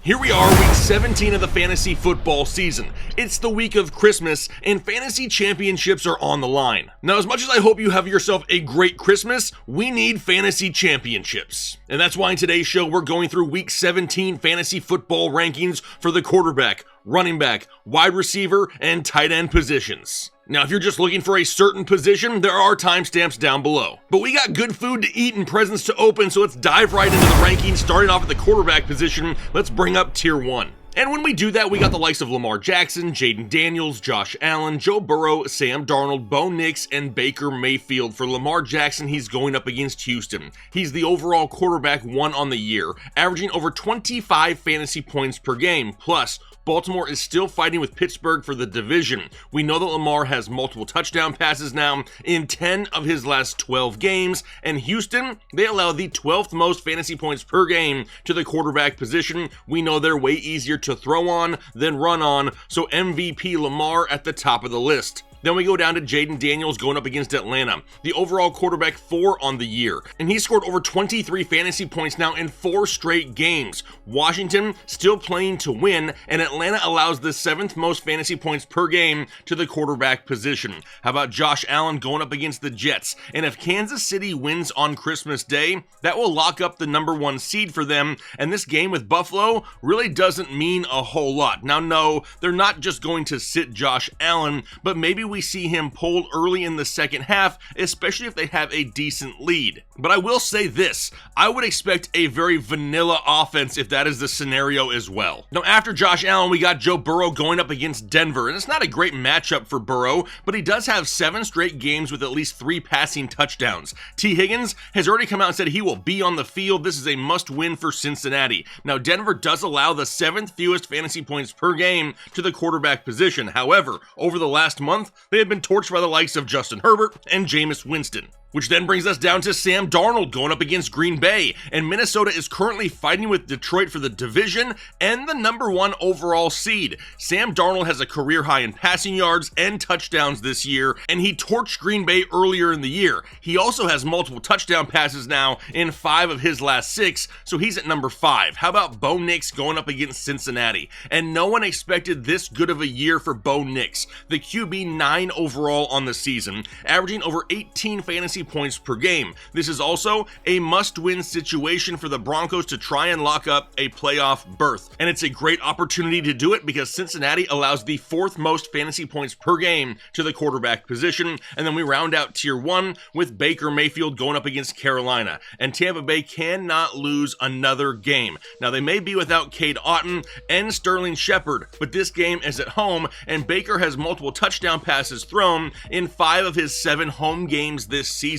Here we are, week 17 of the fantasy football season. It's the week of Christmas, and fantasy championships are on the line. Now, as much as I hope you have yourself a great Christmas, we need fantasy championships. And that's why in today's show, we're going through week 17 fantasy football rankings for the quarterback, running back, wide receiver, and tight end positions. Now, if you're just looking for a certain position, there are timestamps down below. But we got good food to eat and presents to open, so let's dive right into the rankings. Starting off at the quarterback position, let's bring up tier 1. And when we do that, we got the likes of Lamar Jackson, Jaden Daniels, Josh Allen, Joe Burrow, Sam Darnold, Bo Nix, and Baker Mayfield. For Lamar Jackson, he's going up against Houston. He's the overall quarterback 1 on the year, averaging over 25 fantasy points per game. Plus, Baltimore is still fighting with Pittsburgh for the division. We know that Lamar has multiple touchdown passes now in 10 of his last 12 games, and Houston, they allow the 12th most fantasy points per game to the quarterback position. We know they're way easier to throw on than run on, so MVP Lamar at the top of the list. Then we go down to Jaden Daniels going up against Atlanta, the overall quarterback 4 on the year, and he scored over 23 fantasy points now in 4 straight games. Washington still playing to win, and Atlanta allows the 7th most fantasy points per game to the quarterback position. How about Josh Allen going up against the Jets? And if Kansas City wins on Christmas Day, that will lock up the number 1 seed for them, and this game with Buffalo really doesn't mean a whole lot. Now, no, they're not just going to sit Josh Allen, but maybe we see him pulled early in the second half, especially if they have a decent lead. But I will say this, I would expect a very vanilla offense if that is the scenario as well. Now, after Josh Allen, we got Joe Burrow going up against Denver, and it's not a great matchup for Burrow, but he does have 7 straight games with at least 3 passing touchdowns. T. Higgins has already come out and said he will be on the field. This is a must-win for Cincinnati. Now, Denver does allow the 7th fewest fantasy points per game to the quarterback position. However, over the last month, they had been torched by the likes of Justin Herbert and Jameis Winston. Which then brings us down to Sam Darnold going up against Green Bay, and Minnesota is currently fighting with Detroit for the division and the number 1 overall seed. Sam Darnold has a career high in passing yards and touchdowns this year, and he torched Green Bay earlier in the year. He also has multiple touchdown passes now in 5 of his last 6, so he's at number 5. How about Bo Nix going up against Cincinnati? And no one expected this good of a year for Bo Nix, the QB 9 overall on the season, averaging over 18 fantasy points per game. This is also a must-win situation for the Broncos to try and lock up a playoff berth. And it's a great opportunity to do it because Cincinnati allows the 4th most fantasy points per game to the quarterback position. And then we round out tier 1 with Baker Mayfield going up against Carolina. And Tampa Bay cannot lose another game. Now, they may be without Cade Otton and Sterling Shepard, but this game is at home, and Baker has multiple touchdown passes thrown in 5 of his 7 home games this season.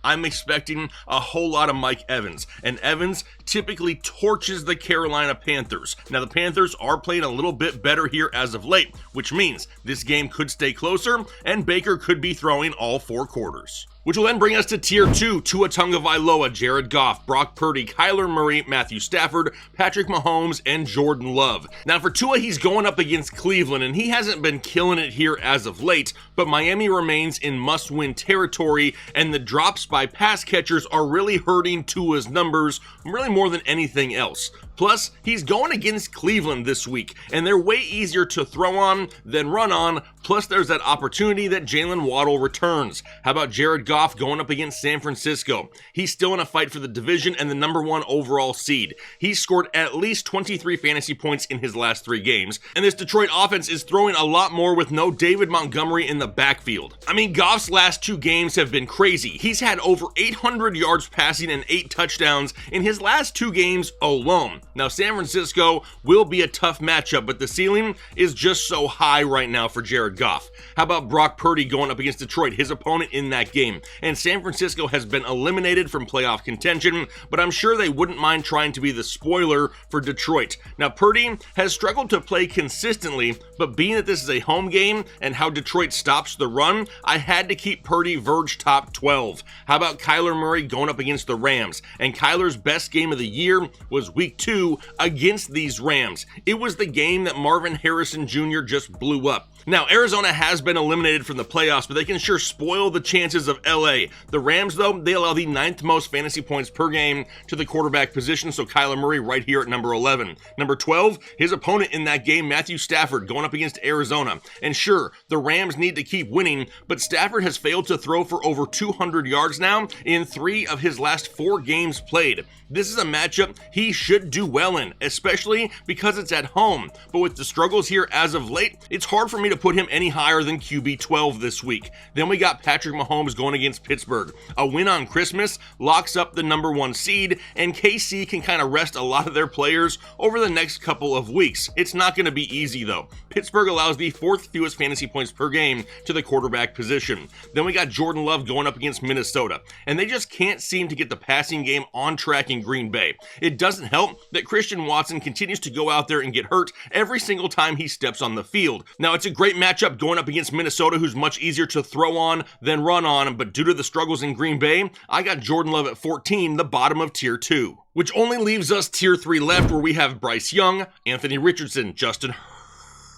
I'm expecting a whole lot of Mike Evans, and Evans typically torches the Carolina Panthers. Now, the Panthers are playing a little bit better here as of late, which means this game could stay closer, and Baker could be throwing all 4 quarters. Which will then bring us to tier 2, Tua Tagovailoa, Jared Goff, Brock Purdy, Kyler Murray, Matthew Stafford, Patrick Mahomes, and Jordan Love. Now for Tua, he's going up against Cleveland, and he hasn't been killing it here as of late, but Miami remains in must-win territory, and the drops by pass catchers are really hurting Tua's numbers, really more than anything else. Plus, he's going against Cleveland this week, and they're way easier to throw on than run on, plus there's that opportunity that Jalen Waddle returns. How about Jared Goff going up against San Francisco? He's still in a fight for the division and the number 1 overall seed. He's scored at least 23 fantasy points in his last 3 games, and this Detroit offense is throwing a lot more with no David Montgomery in the backfield. I mean, Goff's last 2 games have been crazy. He's had over 800 yards passing and 8 touchdowns in his last 2 games alone. Now, San Francisco will be a tough matchup, but the ceiling is just so high right now for Jared Goff. How about Brock Purdy going up against Detroit, his opponent in that game? And San Francisco has been eliminated from playoff contention, but I'm sure they wouldn't mind trying to be the spoiler for Detroit. Now, Purdy has struggled to play consistently, but being that this is a home game and how Detroit stops the run, I had to keep Purdy verge top 12. How about Kyler Murray going up against the Rams? And Kyler's best game of the year was week 2 2 against these Rams. It was the game that Marvin Harrison Jr. just blew up. Now, Arizona has been eliminated from the playoffs, but they can sure spoil the chances of LA. The Rams, though, they allow the 9th most fantasy points per game to the quarterback position, so Kyler Murray right here at number 11. Number 12, his opponent in that game, Matthew Stafford, going up against Arizona. And sure, the Rams need to keep winning, but Stafford has failed to throw for over 200 yards now in 3 of his last 4 games played. This is a matchup he should do well in, especially because it's at home. But with the struggles here as of late, it's hard for me to put him any higher than QB 12 this week. Then we got Patrick Mahomes going against Pittsburgh. A win on Christmas locks up the number 1 seed, and KC can kind of rest a lot of their players over the next couple of weeks. It's not going to be easy though. Pittsburgh allows the 4th fewest fantasy points per game to the quarterback position. Then we got Jordan Love going up against Minnesota, and they just can't seem to get the passing game on track in Green Bay. It doesn't help that Christian Watson continues to go out there and get hurt every single time he steps on the field. Now, it's a great matchup going up against Minnesota, who's much easier to throw on than run on, but due to the struggles in Green Bay, I got Jordan Love at 14, the bottom of tier 2. Which only leaves us tier 3 left, where we have Bryce Young, Anthony Richardson, Justin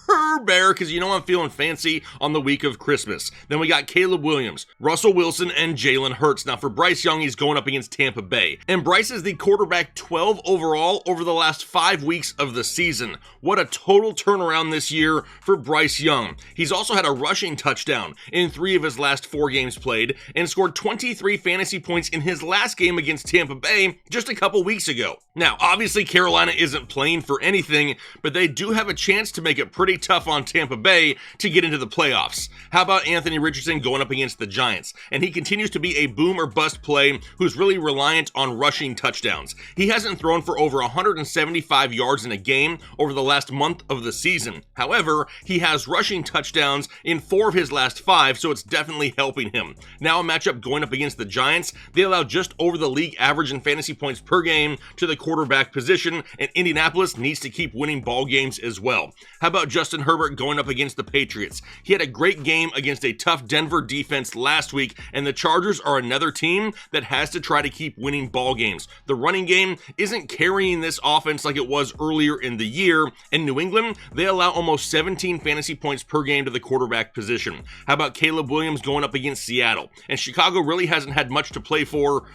Herbert, because you know I'm feeling fancy on the week of Christmas. Then we got Caleb Williams, Russell Wilson, and Jalen Hurts. Now for Bryce Young, he's going up against Tampa Bay. And Bryce is the quarterback 12 overall over the last 5 weeks of the season. What a total turnaround this year for Bryce Young. He's also had a rushing touchdown in 3 of his last 4 games played, and scored 23 fantasy points in his last game against Tampa Bay just a couple weeks ago. Now, obviously Carolina isn't playing for anything, but they do have a chance to make it pretty tough on Tampa Bay to get into the playoffs. How about Anthony Richardson going up against the Giants? And he continues to be a boom or bust play who's really reliant on rushing touchdowns. He hasn't thrown for over 175 yards in a game over the last month of the season. However, he has rushing touchdowns in 4 of his last 5, so it's definitely helping him. Now a matchup going up against the Giants. They allow just over the league average in fantasy points per game to the quarterback position, and Indianapolis needs to keep winning ball games as well. How about Justin Herbert going up against the Patriots? He had a great game against a tough Denver defense last week, and the Chargers are another team that has to try to keep winning ball games. The running game isn't carrying this offense like it was earlier in the year. In New England, they allow almost 17 fantasy points per game to the quarterback position. How about Caleb Williams going up against Seattle? And Chicago really hasn't had much to play for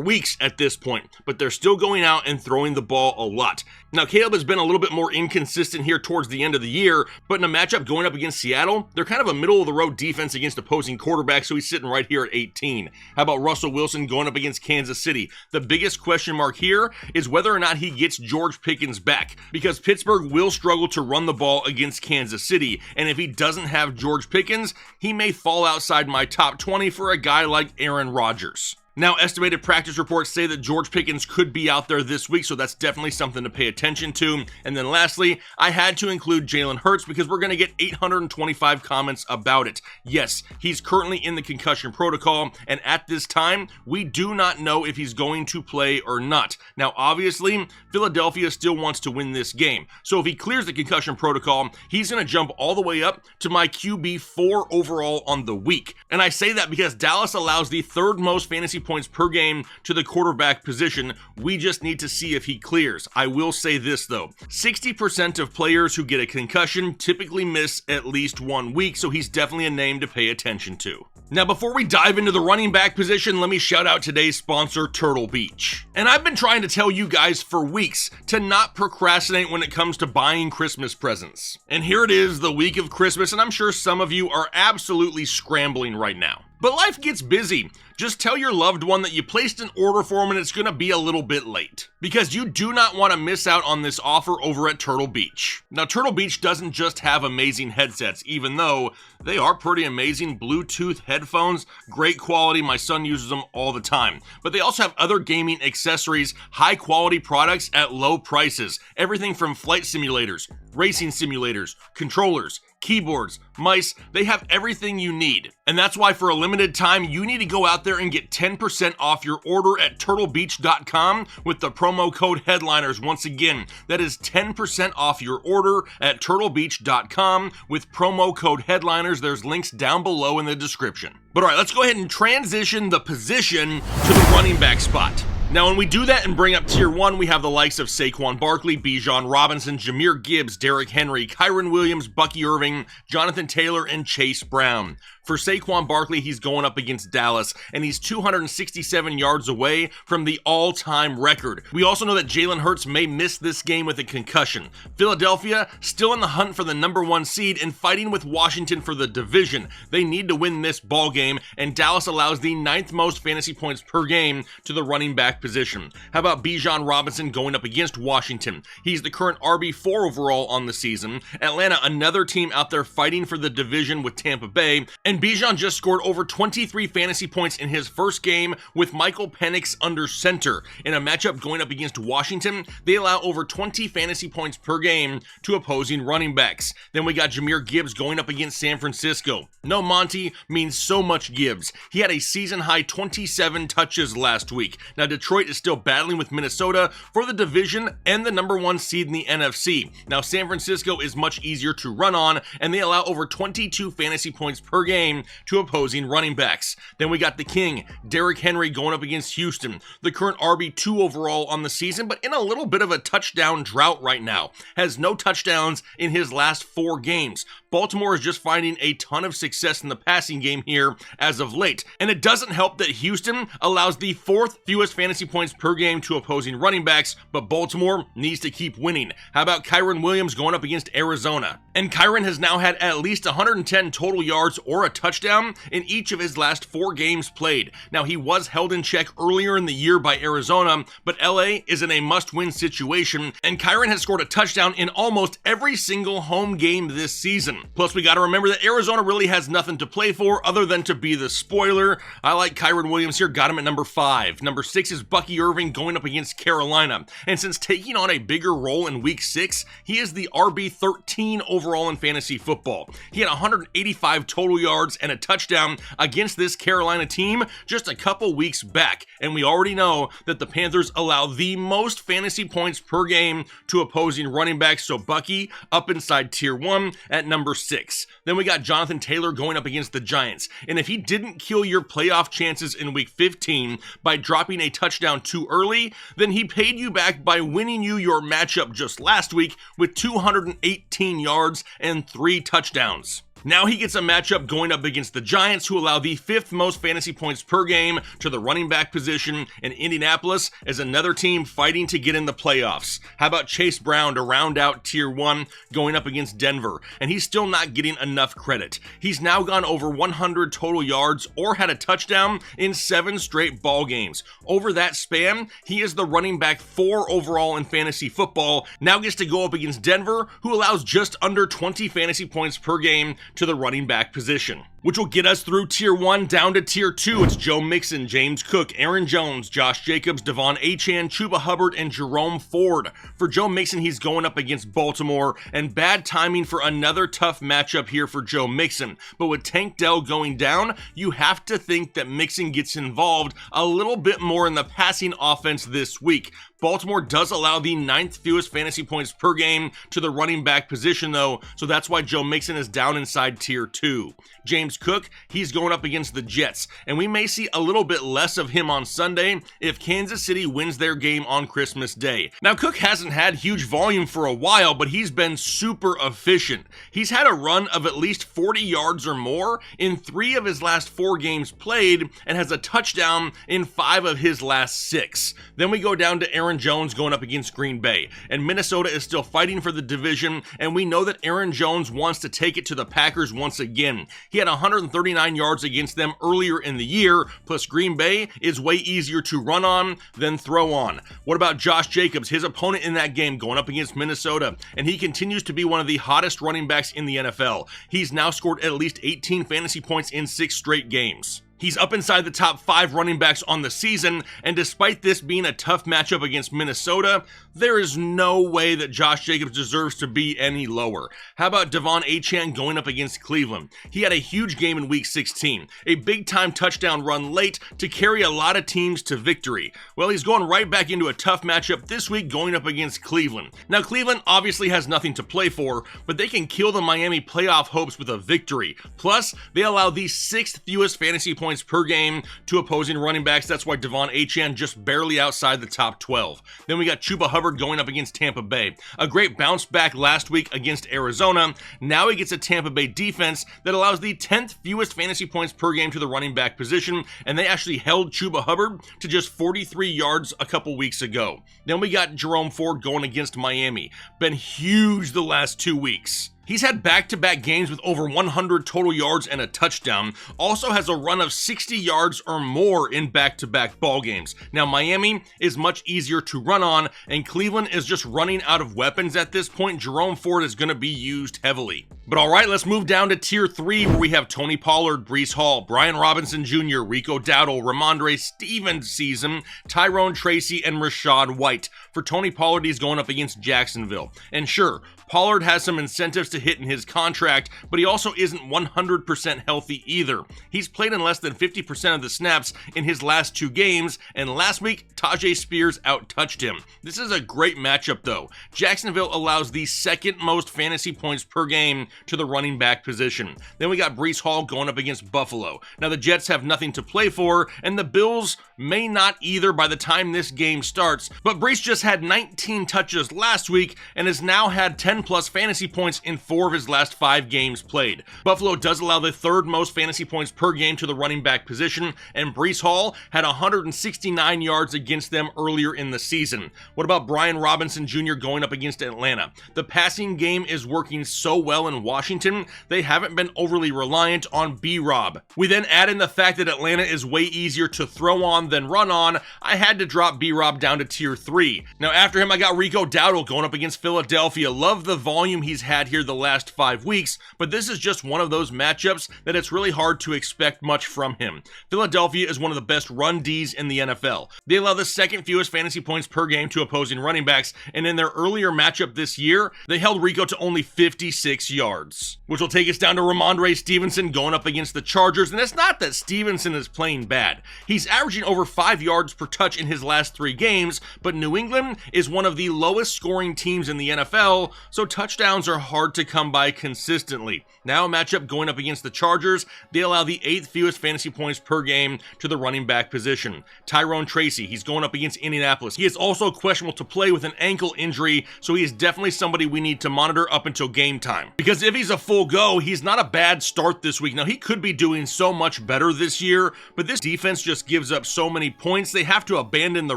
weeks at this point, but they're still going out and throwing the ball a lot. Now, Caleb has been a little bit more inconsistent here towards the end of the year, but in a matchup going up against Seattle, they're kind of a middle-of-the-road defense against opposing quarterbacks, so he's sitting right here at 18. How about Russell Wilson going up against Kansas City? The biggest question mark here is whether or not he gets George Pickens back, because Pittsburgh will struggle to run the ball against Kansas City, and if he doesn't have George Pickens, he may fall outside my top 20 for a guy like Aaron Rodgers. Now, estimated practice reports say that George Pickens could be out there this week, so that's definitely something to pay attention to. And then lastly, I had to include Jalen Hurts because we're going to get 825 comments about it. Yes, he's currently in the concussion protocol, and at this time, we do not know if he's going to play or not. Now, obviously, Philadelphia still wants to win this game, so if he clears the concussion protocol, he's going to jump all the way up to my QB 4 overall on the week. And I say that because Dallas allows the 3rd most fantasy points per game to the quarterback position. We just need to see if he clears. I will say this though, 60% of players who get a concussion typically miss at least 1 week, so he's definitely a name to pay attention to. Now, before we dive into the running back position, let me shout out today's sponsor, Turtle Beach. And I've been trying to tell you guys for weeks to not procrastinate when it comes to buying Christmas presents. And here it is, the week of Christmas, and I'm sure some of you are absolutely scrambling right now. But life gets busy. Just tell your loved one that you placed an order for them and it's going to be a little bit late, because you do not want to miss out on this offer over at Turtle Beach. Now, Turtle Beach doesn't just have amazing headsets, even though they are pretty amazing Bluetooth headphones, great quality. My son uses them all the time. But they also have other gaming accessories, high quality products at low prices. Everything from flight simulators, racing simulators, controllers, keyboards, mice, they have everything you need. And that's why for a limited time, you need to go out there and get 10% off your order at turtlebeach.com with the promo code headliners. Once again, that is 10% off your order at turtlebeach.com with promo code headliners. There's links down below in the description. But all right, let's go ahead and transition the position to the running back spot. Now, when we do that and bring up tier 1, we have the likes of Saquon Barkley, Bijan Robinson, Jahmyr Gibbs, Derrick Henry, Kyren Williams, Bucky Irving, Jonathan Taylor, and Chase Brown. For Saquon Barkley, he's going up against Dallas, and he's 267 yards away from the all-time record. We also know that Jalen Hurts may miss this game with a concussion. Philadelphia, still in the hunt for the number 1 seed and fighting with Washington for the division. They need to win this ball game, and Dallas allows the 9th most fantasy points per game to the running back position. How about Bijan Robinson going up against Washington? He's the current RB4 overall on the season. Atlanta, another team out there fighting for the division with Tampa Bay, and Bijan just scored over 23 fantasy points in his first game with Michael Penix under center. In a matchup going up against Washington, they allow over 20 fantasy points per game to opposing running backs. Then we got Jahmyr Gibbs going up against San Francisco. No Monty means so much Gibbs. He had a season-high 27 touches last week. Now, Detroit is still battling with Minnesota for the division and the number 1 seed in the NFC. Now, San Francisco is much easier to run on, and they allow over 22 fantasy points per game to opposing running backs. Then we got the king, Derrick Henry, going up against Houston, the current RB2 overall on the season, but in a little bit of a touchdown drought right now. Has no touchdowns in his last 4 games. Baltimore is just finding a ton of success in the passing game here as of late. And it doesn't help that Houston allows the 4th fewest fantasy points per game to opposing running backs, but Baltimore needs to keep winning. How about Kyren Williams going up against Arizona? And Kyren has now had at least 110 total yards or a touchdown in each of his last 4 games played. Now, he was held in check earlier in the year by Arizona, but LA is in a must-win situation, and Kyren has scored a touchdown in almost every single home game this season. Plus, we got to remember that Arizona really has nothing to play for other than to be the spoiler. I like Kyren Williams here, got him at number 5. Number 6 is Bucky Irving going up against Carolina. And since taking on a bigger role in week 6, he is the RB13 overall in fantasy football. He had 185 total yards and a touchdown against this Carolina team just a couple weeks back. And we already know that the Panthers allow the most fantasy points per game to opposing running backs. So Bucky up inside tier 1 at number 6. Then we got Jonathan Taylor going up against the Giants. And if he didn't kill your playoff chances in week 15 by dropping a touchdown too early, then he paid you back by winning you your matchup just last week with 218 yards and 3 touchdowns. Now he gets a matchup going up against the Giants, who allow the 5th most fantasy points per game to the running back position, and Indianapolis is another team fighting to get in the playoffs. How about Chase Brown to round out tier 1 going up against Denver? And he's still not getting enough credit. He's now gone over 100 total yards or had a touchdown in 7 straight ball games. Over that span, he is the running back 4 overall in fantasy football. Now gets to go up against Denver, who allows just under 20 fantasy points per game to the running back position, which will get us through tier 1 down to tier 2. It's Joe Mixon, James Cook, Aaron Jones, Josh Jacobs, Devon Achane, Chuba Hubbard, and Jerome Ford. For Joe Mixon, he's going up against Baltimore, and bad timing for another tough matchup here for Joe Mixon. But with Tank Dell going down, you have to think that Mixon gets involved a little bit more in the passing offense this week. Baltimore does allow the 9th fewest fantasy points per game to the running back position, though, so that's why Joe Mixon is down inside tier 2. James Cook, he's going up against the Jets, and we may see a little bit less of him on Sunday if Kansas City wins their game on Christmas Day. Now, Cook hasn't had huge volume for a while, but he's been super efficient. He's had a run of at least 40 yards or more in 3 of his last 4 games played, and has a touchdown in 5 of his last 6. Then we go down to Aaron Jones going up against Green Bay, and Minnesota is still fighting for the division, and we know that Aaron Jones wants to take it to the Packers once again. He had 139 yards against them earlier in the year, plus Green Bay is way easier to run on than throw on. What about Josh Jacobs, his opponent in that game, going up against Minnesota, and he continues to be one of the hottest running backs in the NFL. He's now scored at least 18 fantasy points in 6 straight games. He's up inside the top 5 running backs on the season, and despite this being a tough matchup against Minnesota, there is no way that Josh Jacobs deserves to be any lower. How about Devon Achane going up against Cleveland? He had a huge game in week 16, a big-time touchdown run late to carry a lot of teams to victory. Well, he's going right back into a tough matchup this week going up against Cleveland. Now, Cleveland obviously has nothing to play for, but they can kill the Miami playoff hopes with a victory. Plus, they allow the 6th fewest fantasy points points per game to opposing running backs. That's why Devon Achane just barely outside the top 12. Then we got Chuba Hubbard going up against Tampa Bay. A great bounce back last week against Arizona. Now he gets a Tampa Bay defense that allows the 10th fewest fantasy points per game to the running back position, and they actually held Chuba Hubbard to just 43 yards a couple weeks ago. Then we got Jerome Ford going against Miami. Been huge the last 2 weeks. He's had back-to-back games with over 100 total yards and a touchdown. Also has a run of 60 yards or more in back-to-back ball games. Now, Miami is much easier to run on, and Cleveland is just running out of weapons at this point. Jerome Ford is going to be used heavily. But all right, let's move down to tier 3, where we have Tony Pollard, Breece Hall, Brian Robinson Jr., Rico Dowdle, Ramondre Stevenson, Tyrone Tracy, and Rachaad White. For Tony Pollard, he's going up against Jacksonville. And sure, Pollard has some incentives to hit in his contract, but he also isn't 100% healthy either. He's played in less than 50% of the snaps in his last 2 games, and last week, Tyjae Spears out-touched him. This is a great matchup though. Jacksonville allows the 2nd most fantasy points per game to the running back position. Then we got Breece Hall going up against Buffalo. Now the Jets have nothing to play for, and the Bills may not either by the time this game starts, but Breece just had 19 touches last week and has now had 10 plus fantasy points in 4 of his last 5 games played. Buffalo does allow the 3rd most fantasy points per game to the running back position, and Breece Hall had 169 yards against them earlier in the season. What about Brian Robinson Jr. going up against Atlanta? The passing game is working so well in Washington, they haven't been overly reliant on B-Rob. We then add in the fact that Atlanta is way easier to throw on than run on. I had to drop B-Rob down to tier 3. Now after him, I got Rico Dowdle going up against Philadelphia. Love the volume he's had here the last 5 weeks, but this is just one of those matchups that it's really hard to expect much from him. Philadelphia is one of the best run Ds in the NFL. They allow the 2nd fewest fantasy points per game to opposing running backs, and in their earlier matchup this year, they held Rico to only 56 yards. Which will take us down to Ramondre Stevenson going up against the Chargers, and it's not that Stevenson is playing bad. He's averaging over 5 yards per touch in his last 3 games, but New England is one of the lowest scoring teams in the NFL, so touchdowns are hard to come by consistently. Now a matchup going up against the Chargers, they allow the 8th fewest fantasy points per game to the running back position. Tyrone Tracy, he's going up against Indianapolis. He is also questionable to play with an ankle injury, so he is definitely somebody we need to monitor up until game time. Because if he's a full go, he's not a bad start this week. Now he could be doing so much better this year, but this defense just gives up so many points, they have to abandon the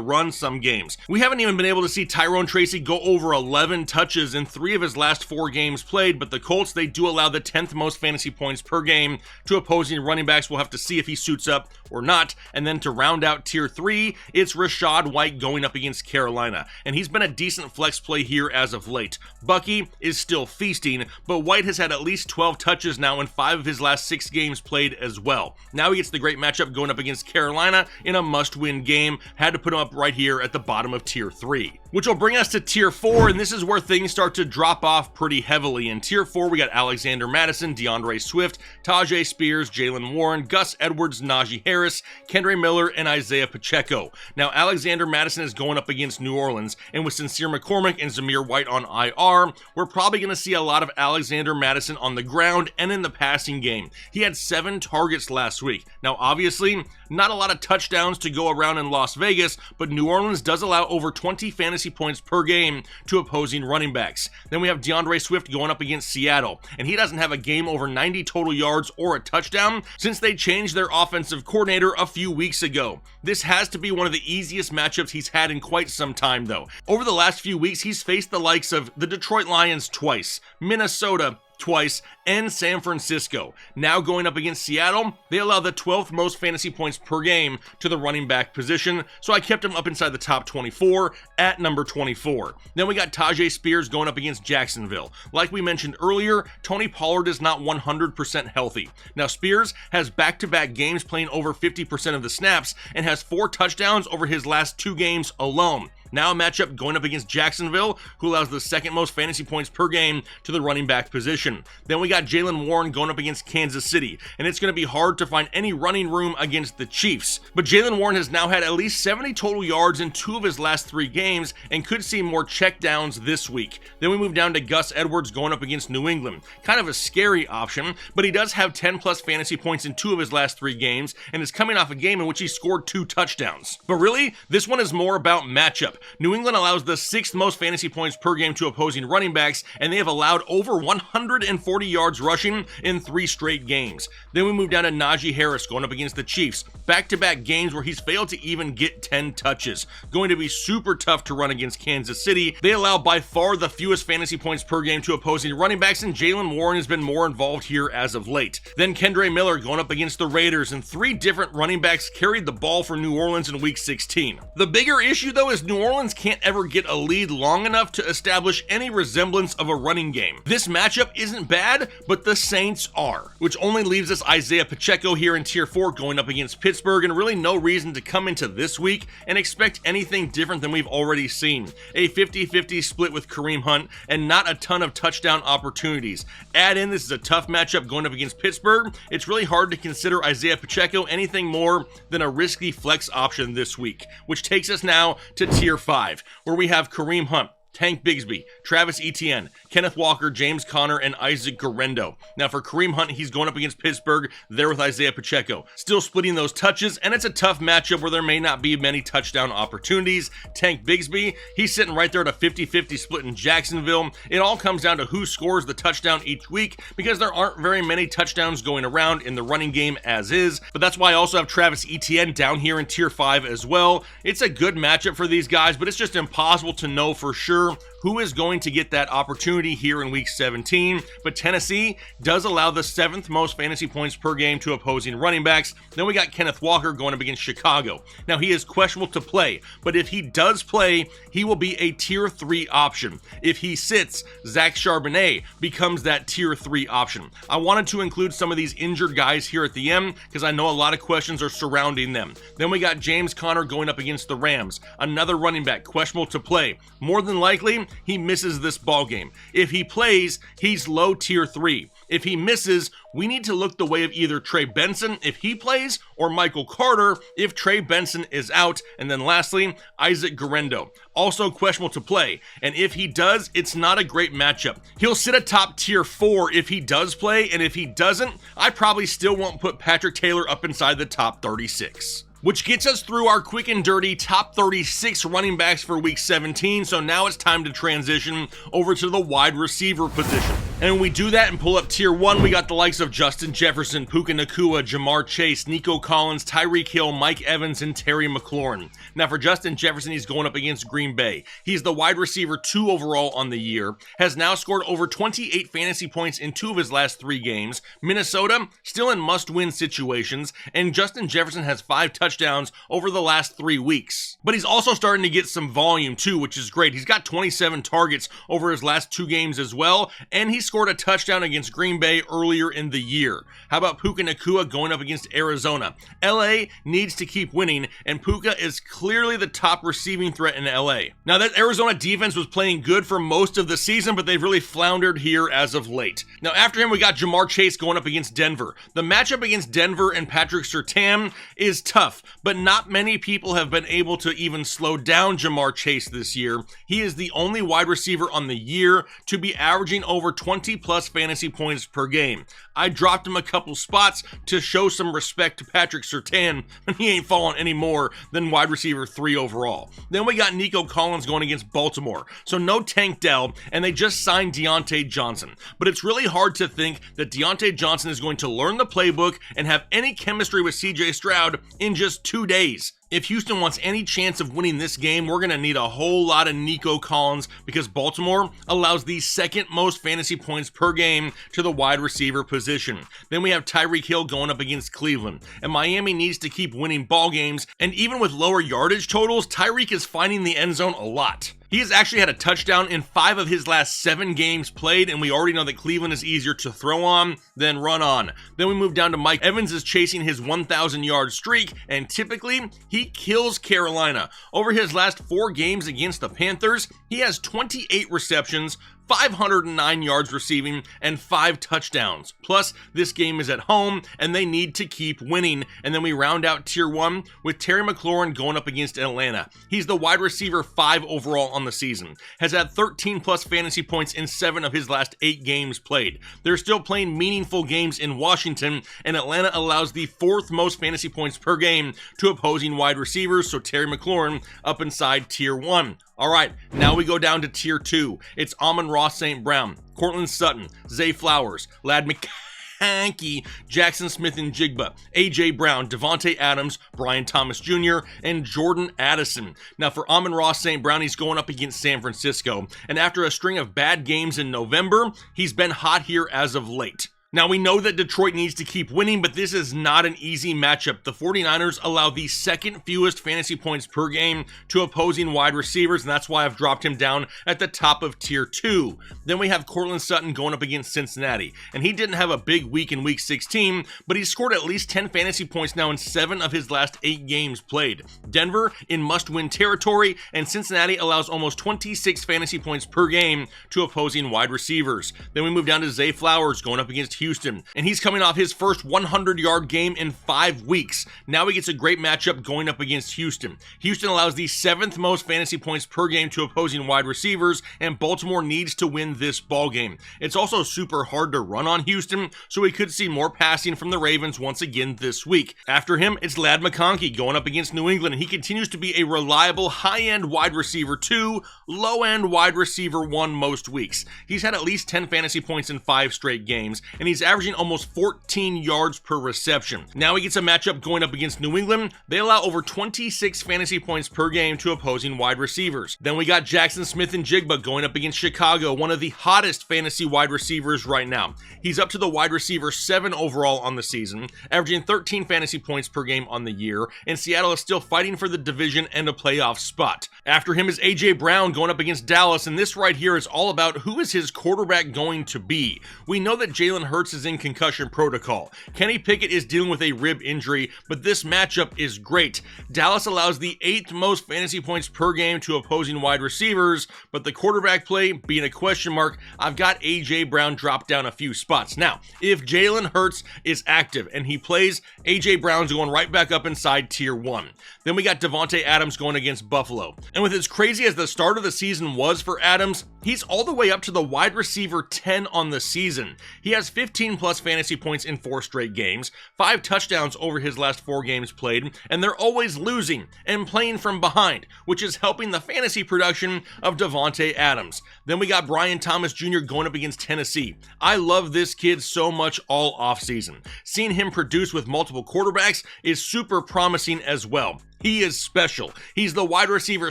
run some games. We haven't even been able to see Tyrone Tracy go over 11 touches in 3 of his last 4 games played, but the Colts, they do allow the 10th most fantasy points per game to opposing running backs. We'll have to see if he suits up or not. And then to round out tier 3, it's Rachaad White going up against Carolina, and he's been a decent flex play here as of late. Bucky is still feasting, but White has had at least 12 touches now in 5 of his last 6 games played as well. Now he gets the great matchup going up against Carolina in a must-win game. Had to put him up right here at the bottom of tier 3. Which will bring us to tier 4, and this is where things start to drop off pretty heavily. In tier 4, we got Alexander Madison, DeAndre Swift, Tyjae Spears, Jalen Warren, Gus Edwards, Najee Harris, Kendre Miller, and Isaiah Pacheco. Now, Alexander Madison is going up against New Orleans, and with Sincere McCormick and Zamir White on IR, we're probably going to see a lot of Alexander Madison on the ground and in the passing game. He had 7 targets last week. Now, obviously, not a lot of touchdowns to go around in Las Vegas, but New Orleans does allow over 20 fantasy points per game to opposing running backs. Then we have DeAndre Swift going up against Seattle, and he doesn't have a game over 90 total yards or a touchdown since they changed their offensive coordinator a few weeks ago. This has to be one of the easiest matchups he's had in quite some time though. Over the last few weeks, he's faced the likes of the Detroit Lions twice, Minnesota twice, and San Francisco. Now going up against Seattle, they allow the 12th most fantasy points per game to the running back position, so I kept him up inside the top 24 at number 24. Then we got Tyjae Spears going up against Jacksonville. Like we mentioned earlier, Tony Pollard is not 100% healthy. Now Spears has back-to-back games playing over 50% of the snaps and has 4 touchdowns over his last 2 games alone. Now a matchup going up against Jacksonville, who allows the second most fantasy points per game to the running back position. Then we got Jaylen Warren going up against Kansas City, and it's going to be hard to find any running room against the Chiefs. But Jaylen Warren has now had at least 70 total yards in 2 of his last 3 games and could see more checkdowns this week. Then we move down to Gus Edwards going up against New England. Kind of a scary option, but he does have 10 plus fantasy points in 2 of his last 3 games and is coming off a game in which he scored 2 touchdowns. But really, this one is more about matchup. New England allows the 6th most fantasy points per game to opposing running backs, and they have allowed over 140 yards rushing in 3 straight games. Then we move down to Najee Harris going up against the Chiefs. Back-to-back games where he's failed to even get 10 touches. Going to be super tough to run against Kansas City. They allow by far the fewest fantasy points per game to opposing running backs, and Jaylen Warren has been more involved here as of late. Then Kendre Miller going up against the Raiders, and 3 different running backs carried the ball for New Orleans in week 16. The bigger issue though is New Orleans can't ever get a lead long enough to establish any resemblance of a running game. This matchup isn't bad, but the Saints are, which only leaves us Isaiah Pacheco here in tier 4 going up against Pittsburgh, and really no reason to come into this week and expect anything different than we've already seen. A 50-50 split with Kareem Hunt and not a ton of touchdown opportunities. Add in this is a tough matchup going up against Pittsburgh, it's really hard to consider Isaiah Pacheco anything more than a risky flex option this week, which takes us now to tier 5, where we have Kareem Hunt, Tank Bigsby, Travis Etienne, Kenneth Walker, James Conner, and Isaac Guerrero. Now for Kareem Hunt, he's going up against Pittsburgh, there with Isaiah Pacheco. Still splitting those touches, and it's a tough matchup where there may not be many touchdown opportunities. Tank Bigsby, he's sitting right there at a 50-50 split in Jacksonville. It all comes down to who scores the touchdown each week, because there aren't very many touchdowns going around in the running game as is. But that's why I also have Travis Etienne down here in tier 5 as well. It's a good matchup for these guys, but it's just impossible to know for sure who is going to get that opportunity here in week 17, but Tennessee does allow the 7th most fantasy points per game to opposing running backs. Then we got Kenneth Walker going up against Chicago. Now he is questionable to play, but if he does play, he will be a tier 3 option. If he sits, Zach Charbonnet becomes that tier 3 option. I wanted to include some of these injured guys here at the end because I know a lot of questions are surrounding them. Then we got James Conner going up against the Rams, another running back questionable to play. More than likely, he misses this ball game. If he plays, he's low tier 3. If he misses, we need to look the way of either Trey Benson if he plays, or Michael Carter if Trey Benson is out. And then lastly, Isaac Guerrero, also questionable to play. And if he does, it's not a great matchup. He'll sit atop tier 4 if he does play, and if he doesn't, I probably still won't put Patrick Taylor up inside the top 36. Which gets us through our quick and dirty top 36 running backs for week 17. So now it's time to transition over to the wide receiver position. And when we do that and pull up tier 1, we got the likes of Justin Jefferson, Puka Nacua, Jamar Chase, Nico Collins, Tyreek Hill, Mike Evans, and Terry McLaurin. Now for Justin Jefferson, he's going up against Green Bay. He's the wide receiver 2 overall on the year, has now scored over 28 fantasy points in 2 of his last 3 games. Minnesota, still in must-win situations, and Justin Jefferson has 5 touchdowns over the last 3 weeks. But he's also starting to get some volume too, which is great. He's got 27 targets over his last 2 games as well, and he scored a touchdown against Green Bay earlier in the year. How about Puka Nacua going up against Arizona? LA needs to keep winning, and Puka is clearly the top receiving threat in LA. Now that Arizona defense was playing good for most of the season, but they've really floundered here as of late. Now after him, we got Jamar Chase going up against Denver. The matchup against Denver and Patrick Surtain is tough, but not many people have been able to even slow down Jamar Chase this year. He is the only wide receiver on the year to be averaging over 20 plus fantasy points per game. I dropped him a couple spots to show some respect to Patrick Surtain, and he ain't falling any more than wide receiver 3 overall. Then we got Nico Collins going against Baltimore. So no Tank Dell, and they just signed Deontay Johnson. But it's really hard to think that Deontay Johnson is going to learn the playbook and have any chemistry with CJ Stroud in just 2 days. If Houston wants any chance of winning this game, we're going to need a whole lot of Nico Collins because Baltimore allows the 2nd most fantasy points per game to the wide receiver position. Then we have Tyreek Hill going up against Cleveland, and Miami needs to keep winning ball games, and even with lower yardage totals, Tyreek is finding the end zone a lot. He has actually had a touchdown in 5 of his last 7 games played, and we already know that Cleveland is easier to throw on than run on. Then we move down to Mike Evans is chasing his 1,000-yard streak, and typically he kills Carolina. Over his last 4 games against the Panthers, he has 28 receptions, 509 yards receiving, and 5 touchdowns. Plus, this game is at home, and they need to keep winning. And then we round out Tier 1 with Terry McLaurin going up against Atlanta. He's the wide receiver 5 overall on the season. Has had 13-plus fantasy points in 7 of his last 8 games played. They're still playing meaningful games in Washington, and Atlanta allows the 4th most fantasy points per game to opposing wide receivers, so Terry McLaurin up inside Tier 1. All right, now we go down to Tier 2. It's Amon-Ra St. Brown, Cortland Sutton, Zay Flowers, Ladd McConkey, Jackson Smith-Njigba, A.J. Brown, Devontae Adams, Brian Thomas Jr., and Jordan Addison. Now for Amon-Ra St. Brown, he's going up against San Francisco, and after a string of bad games in November, he's been hot here as of late. Now, we know that Detroit needs to keep winning, but this is not an easy matchup. The 49ers allow the 2nd fewest fantasy points per game to opposing wide receivers, and that's why I've dropped him down at the top of Tier 2. Then we have Cortland Sutton going up against Cincinnati, and he didn't have a big week in Week 16, but he's scored at least 10 fantasy points now in 7 of his last 8 games played. Denver in must-win territory, and Cincinnati allows almost 26 fantasy points per game to opposing wide receivers. Then we move down to Zay Flowers going up against Houston, and he's coming off his first 100-yard game in 5 weeks. Now he gets a great matchup going up against Houston. Houston allows the 7th most fantasy points per game to opposing wide receivers, and Baltimore needs to win this ball game. It's also super hard to run on Houston, so we could see more passing from the Ravens once again this week. After him, it's Ladd McConkey going up against New England, and he continues to be a reliable high-end wide receiver 2, low-end wide receiver 1 most weeks. He's had at least 10 fantasy points in 5 straight games, and he's averaging almost 14 yards per reception. Now he gets a matchup going up against New England. They allow over 26 fantasy points per game to opposing wide receivers. Then we got Jackson Smith-Njigba going up against Chicago, one of the hottest fantasy wide receivers right now. He's up to the wide receiver 7 overall on the season, averaging 13 fantasy points per game on the year, and Seattle is still fighting for the division and a playoff spot. After him is A.J. Brown going up against Dallas, and this right here is all about who is his quarterback going to be. We know that Jalen Hurts is in concussion protocol. Kenny Pickett is dealing with a rib injury, but this matchup is great. Dallas allows the 8th most fantasy points per game to opposing wide receivers, but the quarterback play being a question mark, I've got A.J. Brown dropped down a few spots. Now, if Jalen Hurts is active and he plays, A.J. Brown's going right back up inside Tier 1. Then we got Devontae Adams going against Buffalo. And with as crazy as the start of the season was for Adams, he's all the way up to the wide receiver 10 on the season. He has 15-plus fantasy points in 4 straight games, 5 touchdowns over his last 4 games played, and they're always losing and playing from behind, which is helping the fantasy production of Devontae Adams. Then we got Brian Thomas Jr. going up against Tennessee. I love this kid so much all offseason. Seeing him produce with multiple quarterbacks is super promising as well. He is special. He's the wide receiver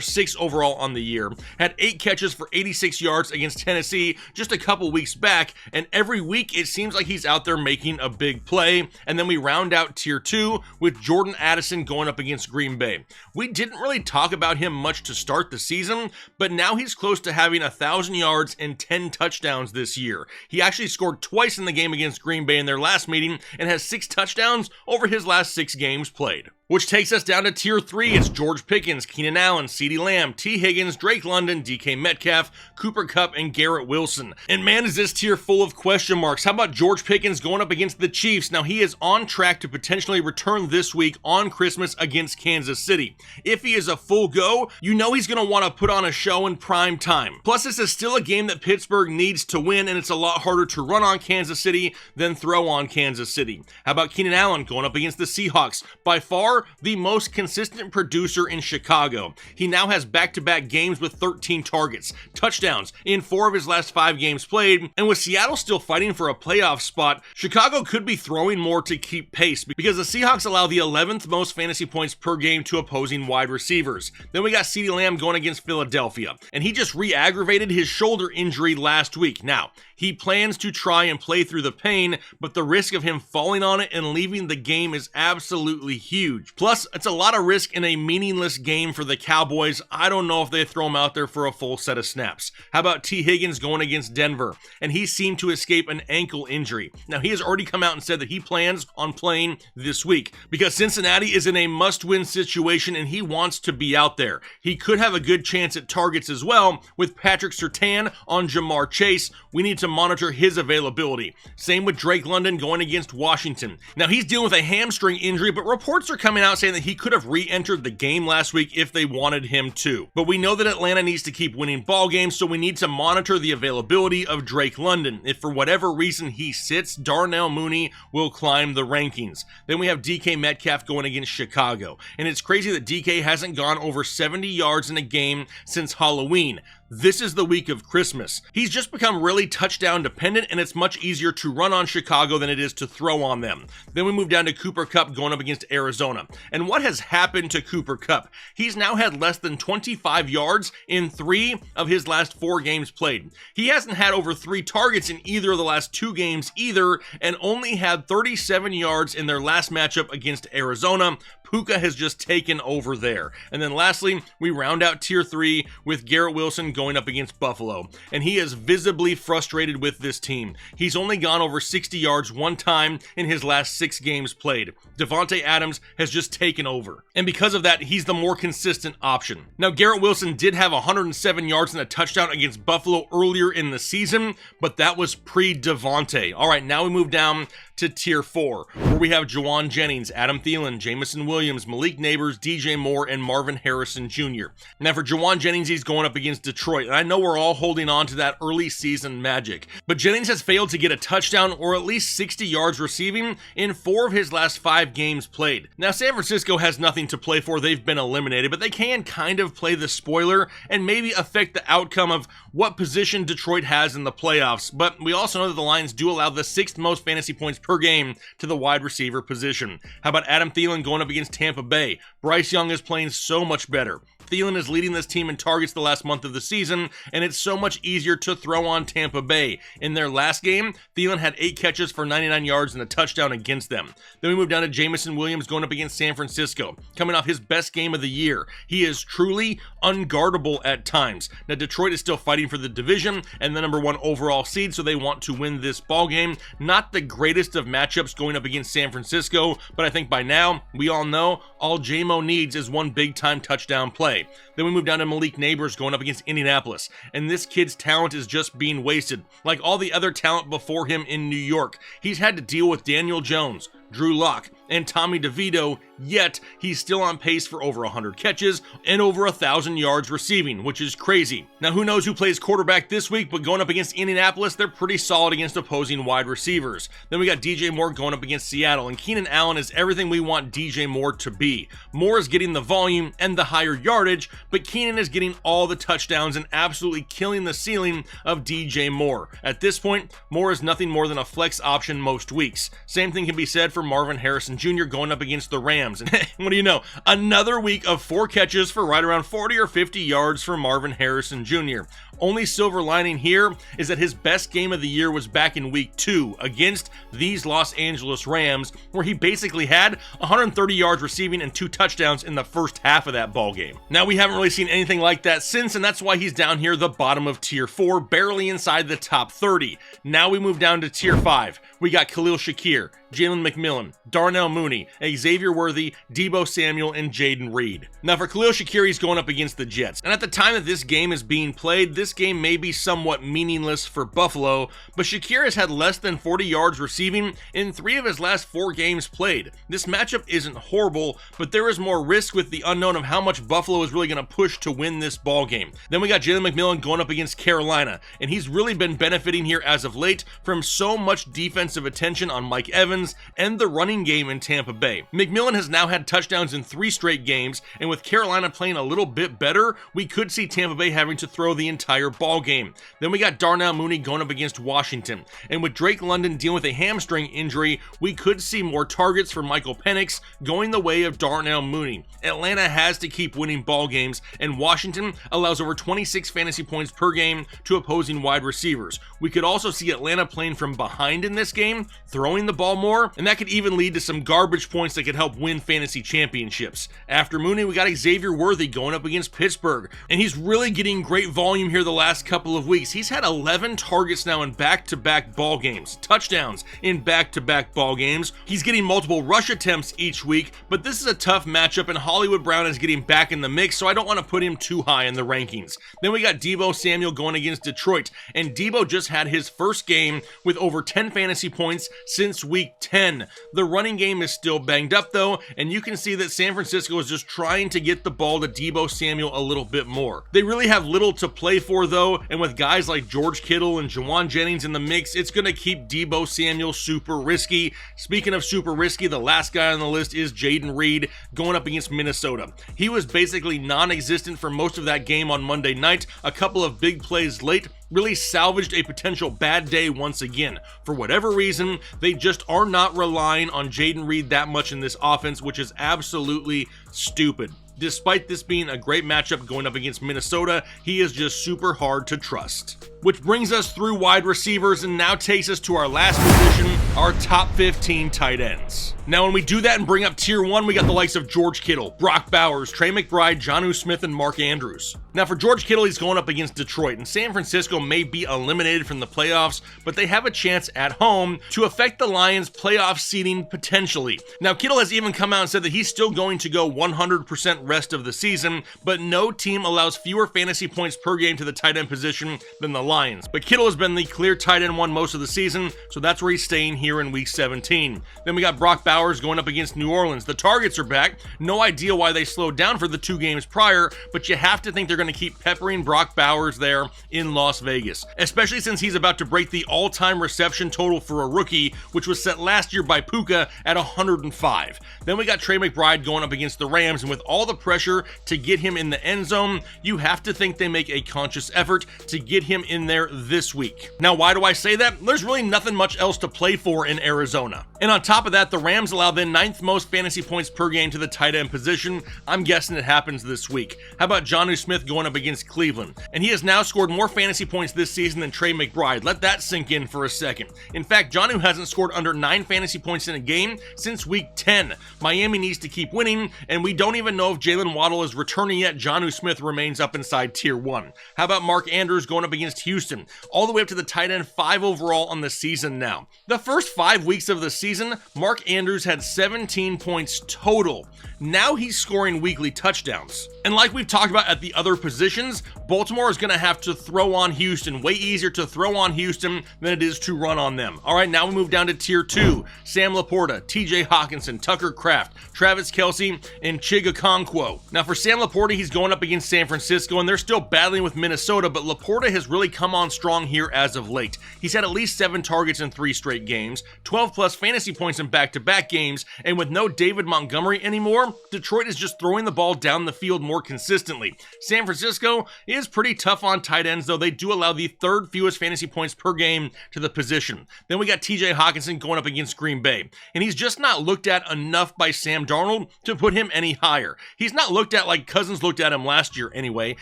6 overall on the year, had 8 catches for 86 yards against Tennessee just a couple weeks back, and every week it seems like he's out there making a big play. And then we round out Tier 2 with Jordan Addison going up against Green Bay. We didn't really talk about him much to start the season, but now he's close to having 1,000 yards and 10 touchdowns this year. He actually scored twice in the game against Green Bay in their last meeting and has 6 touchdowns over his last 6 games played. Which takes us down to Tier 3. It's George Pickens, Keenan Allen, CeeDee Lamb, T. Higgins, Drake London, DK Metcalf, Cooper Kupp, and Garrett Wilson. And man, is this tier full of question marks. How about George Pickens going up against the Chiefs? Now, he is on track to potentially return this week on Christmas against Kansas City. If he is a full go, you know he's going to want to put on a show in prime time. Plus, this is still a game that Pittsburgh needs to win, and it's a lot harder to run on Kansas City than throw on Kansas City. How about Keenan Allen going up against the Seahawks? By far, the most consistent producer in Chicago. He now has back-to-back games with 13 targets, touchdowns in 4 of his last 5 games played, and with Seattle still fighting for a playoff spot, Chicago could be throwing more to keep pace because the Seahawks allow the 11th most fantasy points per game to opposing wide receivers. Then we got CeeDee Lamb going against Philadelphia, and he just re-aggravated his shoulder injury last week. Now, He plans to try and play through the pain, but the risk of him falling on it and leaving the game is absolutely huge. Plus, it's a lot of risk in a meaningless game for the Cowboys. I don't know if they throw him out there for a full set of snaps. How about T. Higgins going against Denver? And he seemed to escape an ankle injury. Now, he has already come out and said that he plans on playing this week because Cincinnati is in a must-win situation and he wants to be out there. He could have a good chance at targets as well. With Patrick Surtain on Jamar Chase, we need to monitor his availability. Same with Drake London going against Washington. Now, he's dealing with a hamstring injury, but reports are coming out saying that he could have re-entered the game last week if they wanted him to. But we know that Atlanta needs to keep winning ball games, so we need to monitor the availability of Drake London. If for whatever reason he sits, Darnell Mooney will climb the rankings. Then we have DK Metcalf going against Chicago. And it's crazy that DK hasn't gone over 70 yards in a game since Halloween. This is the week of Christmas. He's just become really touchdown dependent, and it's much easier to run on Chicago than it is to throw on them. Then we move down to Cooper Kupp going up against Arizona. And what has happened to Cooper Kupp? He's now had less than 25 yards in 3 of his last 4 games played. He hasn't had over 3 targets in either of the last 2 games either, and only had 37 yards in their last matchup against Arizona. Puka has just taken over there. And then lastly, we round out tier 3 with Garrett Wilson going up against Buffalo. And he is visibly frustrated with this team. He's only gone over 60 yards 1 time in his last 6 games played. Devontae Adams has just taken over. And because of that, he's the more consistent option. Now, Garrett Wilson did have 107 yards and a touchdown against Buffalo earlier in the season, but that was pre-Devontae. All right, now we move down to tier 4, where we have Juwan Jennings, Adam Thielen, Jamison Williams, Malik Neighbors, DJ Moore, and Marvin Harrison Jr. Now for Juwan Jennings, he's going up against Detroit, and I know we're all holding on to that early season magic, but Jennings has failed to get a touchdown or at least 60 yards receiving in 4 of his last 5 games played. Now San Francisco has nothing to play for, they've been eliminated, but they can kind of play the spoiler and maybe affect the outcome of what position Detroit has in the playoffs, but we also know that the Lions do allow the 6th most fantasy points per game to the wide receiver position. How about Adam Thielen going up against Tampa Bay? Bryce Young is playing so much better. Thielen is leading this team in targets the last month of the season, and it's so much easier to throw on Tampa Bay. In their last game, Thielen had 8 catches for 99 yards and a touchdown against them. Then we move down to Jamison Williams going up against San Francisco, coming off his best game of the year. He is truly unguardable at times. Now, Detroit is still fighting for the division and the #1 overall seed, so they want to win this ball game. Not the greatest of matchups going up against San Francisco, but I think by now, we all know all J-Mo needs is 1 big-time touchdown play. Then we move down to Malik Neighbors going up against Indianapolis, and this kid's talent is just being wasted, like all the other talent before him in New York. He's had to deal with Daniel Jones, Drew Lock, and Tommy DeVito, yet he's still on pace for over 100 catches and over 1,000 yards receiving, which is crazy. Now, who knows who plays quarterback this week, but going up against Indianapolis, they're pretty solid against opposing wide receivers. Then we got DJ Moore going up against Seattle, and Keenan Allen is everything we want DJ Moore to be. Moore is getting the volume and the higher yardage, but Keenan is getting all the touchdowns and absolutely killing the ceiling of DJ Moore. At this point, Moore is nothing more than a flex option most weeks. Same thing can be said for Marvin Harrison Jr. going up against the Rams. And what do you know? Another week of 4 catches for right around 40 or 50 yards for Marvin Harrison Jr. Only silver lining here is that his best game of the year was back in week 2 against these Los Angeles Rams, where he basically had 130 yards receiving and 2 touchdowns in the first half of that ball game. Now, we haven't really seen anything like that since, and that's why he's down here the bottom of tier 4, barely inside the top 30. Now we move down to tier 5. We got Khalil Shakir, Jalen McMillan, Darnell Mooney, Xavier Worthy, Deebo Samuel, and Jaden Reed. Now for Khalil Shakir, he's going up against the Jets. And at the time that this game is being played, this game may be somewhat meaningless for Buffalo, but Shakir has had less than 40 yards receiving in 3 of his last 4 games played. This matchup isn't horrible, but there is more risk with the unknown of how much Buffalo is really going to push to win this ball game. Then we got Jalen McMillan going up against Carolina, and he's really been benefiting here as of late from so much defensive attention on Mike Evans and the running game in Tampa Bay. McMillan has now had touchdowns in 3 straight games, and with Carolina playing a little bit better, we could see Tampa Bay having to throw the entire entire ball game. Then we got Darnell Mooney going up against Washington. And with Drake London dealing with a hamstring injury, we could see more targets for Michael Penix going the way of Darnell Mooney. Atlanta has to keep winning ball games, and Washington allows over 26 fantasy points per game to opposing wide receivers. We could also see Atlanta playing from behind in this game, throwing the ball more, and that could even lead to some garbage points that could help win fantasy championships. After Mooney, we got Xavier Worthy going up against Pittsburgh, and he's really getting great volume here the last couple of weeks. He's had 11 targets now in back-to-back ball games, touchdowns in back-to-back ball games. He's getting multiple rush attempts each week, but this is a tough matchup, and Hollywood Brown is getting back in the mix, so I don't want to put him too high in the rankings. Then we got Deebo Samuel going against Detroit, and Deebo just had his first game with over 10 fantasy points since week 10. The running game is still banged up though, and you can see that San Francisco is just trying to get the ball to Deebo Samuel a little bit more. They really have little to play for though, and with guys like George Kittle and Jawan Jennings in the mix, it's going to keep Deebo Samuel super risky. Speaking of super risky, the last guy on the list is Jaden Reed going up against Minnesota. He was basically non-existent for most of that game on Monday night. A couple of big plays late really salvaged a potential bad day once again. For whatever reason, they just are not relying on Jaden Reed that much in this offense, which is absolutely stupid. Despite this being a great matchup going up against Minnesota, he is just super hard to trust. Which brings us through wide receivers and now takes us to our last position, our top 15 tight ends. Now when we do that and bring up tier 1, we got the likes of George Kittle, Brock Bowers, Trey McBride, Jonnu Smith, and Mark Andrews. Now for George Kittle, he's going up against Detroit, and San Francisco may be eliminated from the playoffs, but they have a chance at home to affect the Lions' playoff seeding potentially. Now Kittle has even come out and said that he's still going to go 100% rest of the season, but no team allows fewer fantasy points per game to the tight end position than the Lions. But Kittle has been the clear tight end one most of the season, so that's where he's staying here in week 17. Then we got Brock Bowers going up against New Orleans. The targets are back. No idea why they slowed down for the 2 games prior, but you have to think they're going to keep peppering Brock Bowers there in Las Vegas, especially since he's about to break the all-time reception total for a rookie, which was set last year by Puka at 105. Then we got Trey McBride going up against the Rams, and with all the pressure to get him in the end zone, you have to think they make a conscious effort to get him in there this week. Now, why do I say that? There's really nothing much else to play for in Arizona. And on top of that, the Rams allow the 9th most fantasy points per game to the tight end position. I'm guessing it happens this week. How about Jonnu Smith going up against Cleveland? And he has now scored more fantasy points this season than Trey McBride. Let that sink in for a second. In fact, Jonnu hasn't scored under 9 fantasy points in a game since week 10. Miami needs to keep winning, and we don't even know if Jalen Waddle is returning yet. Jonnu Smith remains up inside tier 1. How about Mark Andrews going up against Houston? All the way up to the tight end 5 overall on the season now. The first 5 weeks of the season, Mark Andrews had 17 points total. Now he's scoring weekly touchdowns. And like we've talked about at the other positions, Baltimore is going to have to throw on Houston. Way easier to throw on Houston than it is to run on them. All right, now we move down to tier 2. Sam Laporta, TJ Hawkinson, Tucker Kraft, Travis Kelce, and Chiga Okonkwo. Now for Sam Laporta, he's going up against San Francisco, and they're still battling with Minnesota, but Laporta has really come on strong here as of late. He's had at least 7 targets in 3 straight games, 12 plus fantasy points in back-to-back games, and with no David Montgomery anymore, Detroit is just throwing the ball down the field more consistently. San Francisco is pretty tough on tight ends, though they do allow the 3rd fewest fantasy points per game to the position. Then we got TJ Hawkinson going up against Green Bay, and he's just not looked at enough by Sam Darnold to put him any higher. He's not looked at like Cousins looked at him last year anyway,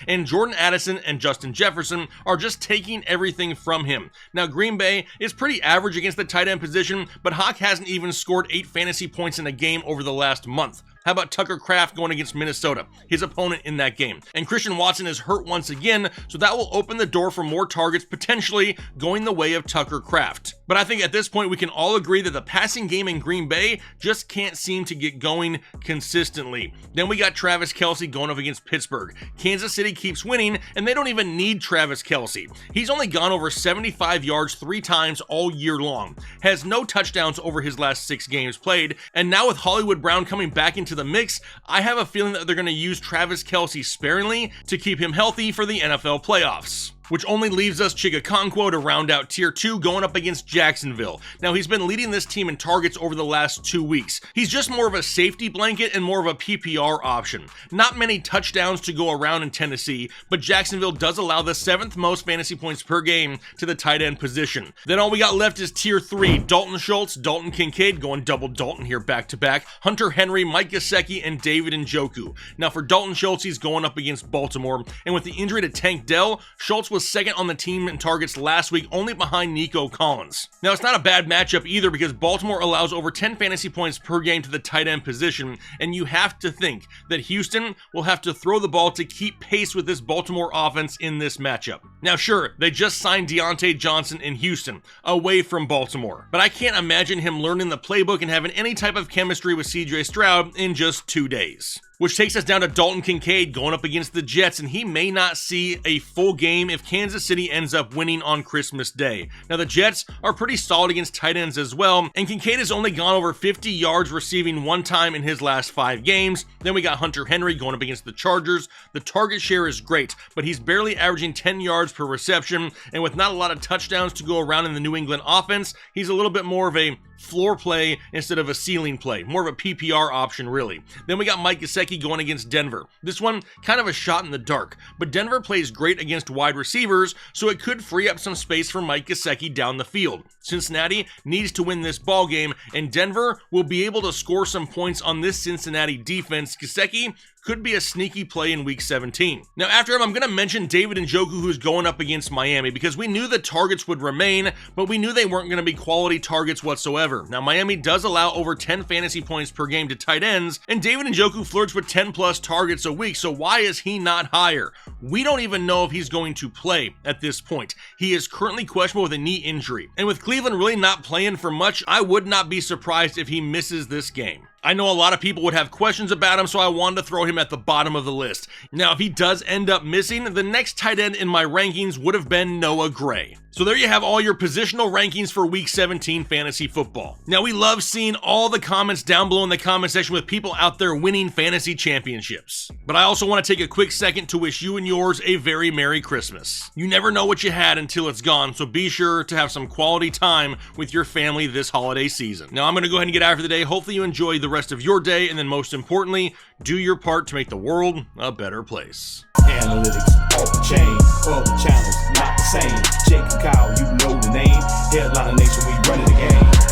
and Jordan Addison and Justin Jefferson are just taking everything from him. Now Green Bay is pretty average against the tight end position, but Hawk hasn't even scored 8 fantasy points in a game over the last month. How about Tucker Kraft going against Minnesota, his opponent in that game? And Christian Watson is hurt once again, so that will open the door for more targets potentially going the way of Tucker Kraft. But I think at this point we can all agree that the passing game in Green Bay just can't seem to get going consistently. Then we got Travis Kelce going up against Pittsburgh. Kansas City keeps winning, and they don't even need Travis Kelce. He's only gone over 75 yards 3 times all year long, has no touchdowns over his last 6 games played, and now with Hollywood Brown coming back into the mix, I have a feeling that they're going to use Travis Kelce sparingly to keep him healthy for the NFL playoffs. which only leaves us Chigakonkwo to round out tier 2 going up against Jacksonville. Now he's been leading this team in targets over the last 2 weeks. He's just more of a safety blanket and more of a PPR option. Not many touchdowns to go around in Tennessee, but Jacksonville does allow the 7th most fantasy points per game to the tight end position. Then all we got left is tier 3, Dalton Schultz, Dalton Kincaid, going double Dalton here back to back, Hunter Henry, Mike Gesicki, and David Njoku. Now for Dalton Schultz, he's going up against Baltimore, and with the injury to Tank Dell, Schultz was second on the team in targets last week, only behind Nico Collins. Now it's not a bad matchup either because Baltimore allows over 10 fantasy points per game to the tight end position, and you have to think that Houston will have to throw the ball to keep pace with this Baltimore offense in this matchup. Now sure, they just signed Deontay Johnson in Houston, away from Baltimore, but I can't imagine him learning the playbook and having any type of chemistry with CJ Stroud in just 2 days. Which takes us down to Dalton Kincaid going up against the Jets, and he may not see a full game if Kansas City ends up winning on Christmas Day. Now the Jets are pretty solid against tight ends as well, and Kincaid has only gone over 50 yards receiving 1 time in his last 5 games. Then we got Hunter Henry going up against the Chargers. The target share is great, but he's barely averaging 10 yards per reception, and with not a lot of touchdowns to go around in the New England offense, he's a little bit more of a floor play instead of a ceiling play, more of a PPR option really. Then we got Mike Gesicki going against Denver. This one kind of a shot in the dark, but Denver plays great against wide receivers, so it could free up some space for Mike Gesicki down the field. Cincinnati needs to win this ball game, and Denver will be able to score some points on this Cincinnati defense. Gesicki could be a sneaky play in week 17. Now after him, I'm going to mention David Njoku, who's going up against Miami, because we knew the targets would remain, but we knew they weren't going to be quality targets whatsoever. Now Miami does allow over 10 fantasy points per game to tight ends, and David Njoku flirts with 10 plus targets a week, so why is he not higher? We don't even know if he's going to play at this point. He is currently questionable with a knee injury, and with Cleveland really not playing for much, I would not be surprised if he misses this game. I know a lot of people would have questions about him, so I wanted to throw him at the bottom of the list. Now, if he does end up missing, the next tight end in my rankings would have been Noah Gray. So there you have all your positional rankings for Week 17 fantasy football. Now, we love seeing all the comments down below in the comment section with people out there winning fantasy championships. But I also want to take a quick second to wish you and yours a very Merry Christmas. You never know what you had until it's gone, so be sure to have some quality time with your family this holiday season. Now, I'm going to go ahead and get out for the day. Hopefully you enjoy the rest of your day, and then most importantly, do your part to make the world a better place. Analytics off the chain, all the channels not the same. Jake and Kyle, you know the name. Headliner Nation, we running the game.